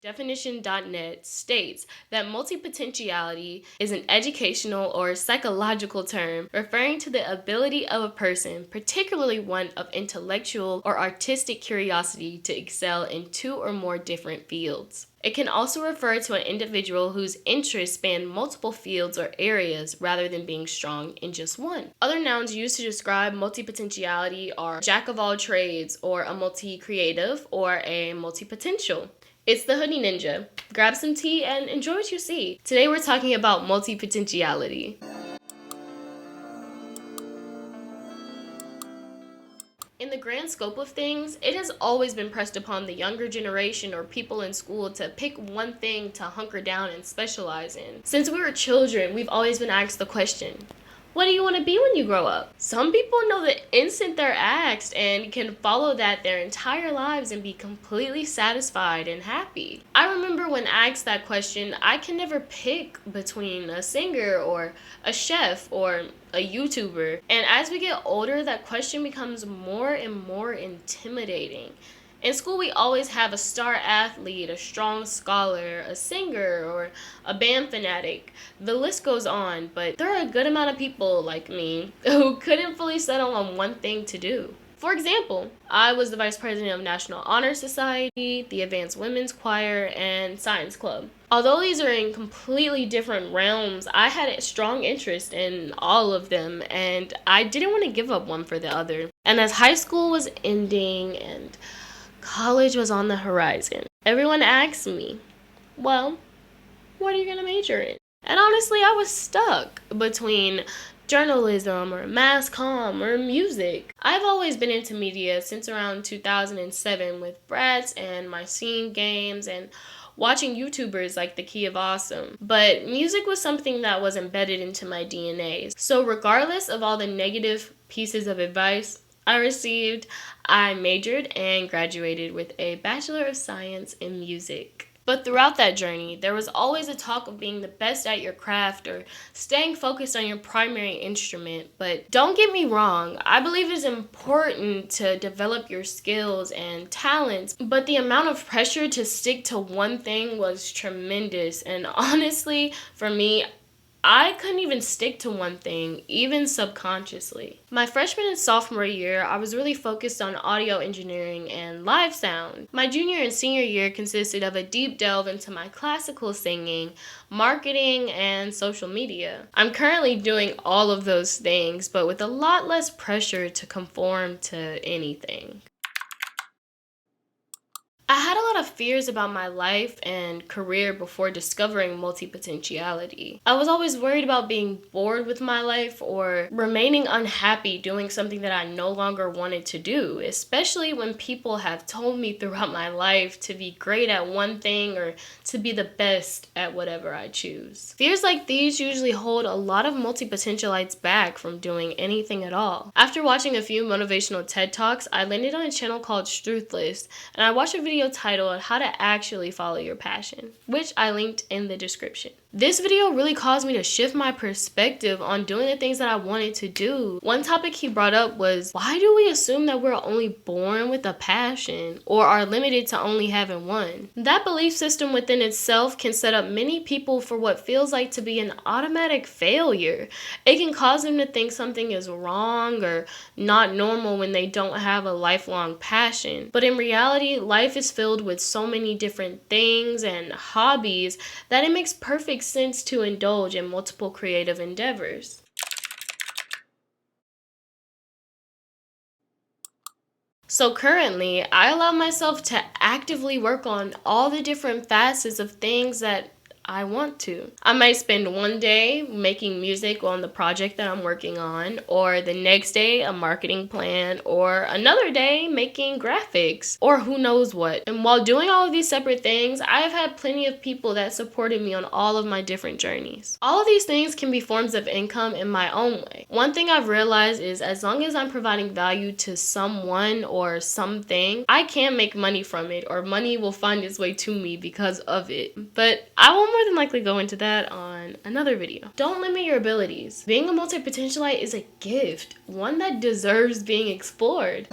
Definition.net states that multipotentiality is an educational or psychological term referring to the ability of a person, particularly one of intellectual or artistic curiosity, to excel in two or more different fields. It can also refer to an individual whose interests span multiple fields or areas rather than being strong in just one. Other nouns used to describe multipotentiality are jack of all trades, or a multi-creative, or a multipotential. It's the Hoodie Ninja. Grab some tea and enjoy what you see. Today we're talking about multipotentiality. In the grand scope of things, it has always been pressed upon the younger generation or people in school to pick one thing to hunker down and specialize in. Since we were children, we've always been asked the question, what do you want to be when you grow up? Some people know the instant they're asked and can follow that their entire lives and be completely satisfied and happy. I remember when asked that question, I can never pick between a singer or a chef or a YouTuber. And as we get older, that question becomes more and more intimidating. In school, we always have a star athlete, a strong scholar, a singer, or a band fanatic. The list goes on, but there are a good amount of people like me who couldn't fully settle on one thing to do. For example, I was the vice president of National Honor Society, the Advanced Women's Choir, and Science Club. Although these are in completely different realms, I had a strong interest in all of them, and I didn't want to give up one for the other. And as high school was ending and college was on the horizon, everyone asked me, well, what are you going to major in? And honestly, I was stuck between journalism or mass comm or music. I've always been into media since around 2007 with Bratz and my scene games and watching YouTubers like The Key of Awesome. But music was something that was embedded into my DNA. So regardless of all the negative pieces of advice I received, I majored and graduated with a Bachelor of Science in Music. But throughout that journey, there was always a talk of being the best at your craft or staying focused on your primary instrument. But don't get me wrong, I believe it's important to develop your skills and talents, but the amount of pressure to stick to one thing was tremendous. And honestly, for me, I couldn't even stick to one thing, even subconsciously. My freshman and sophomore year, I was really focused on audio engineering and live sound. My junior and senior year consisted of a deep delve into my classical singing, marketing, and social media. I'm currently doing all of those things, but with a lot less pressure to conform to anything. I had a lot of fears about my life and career before discovering multipotentiality. I was always worried about being bored with my life or remaining unhappy doing something that I no longer wanted to do, especially when people have told me throughout my life to be great at one thing or to be the best at whatever I choose. Fears like these usually hold a lot of multipotentialites back from doing anything at all. After watching a few motivational TED Talks, I landed on a channel called Struthless, and I watched a video titled How to Actually Follow Your Passion, which I linked in the description. This video really caused me to shift my perspective on doing the things that I wanted to do. One topic he brought up was, why do we assume that we're only born with a passion or are limited to only having one? That belief system within itself can set up many people for what feels like to be an automatic failure. It can cause them to think something is wrong or not normal when they don't have a lifelong passion. But in reality, life is filled with so many different things and hobbies that it makes perfect sense to indulge in multiple creative endeavors. So currently, I allow myself to actively work on all the different facets of things that I want to. I might spend one day making music on the project that I'm working on, or the next day a marketing plan, or another day making graphics, or who knows what. And while doing all of these separate things, I have had plenty of people that supported me on all of my different journeys. All of these things can be forms of income in my own way. One thing I've realized is as long as I'm providing value to someone or something, I can make money from it, or money will find its way to me because of it. But I will more than likely go into that on another video. Don't limit your abilities. Being a multipotentialite is a gift, one that deserves being explored.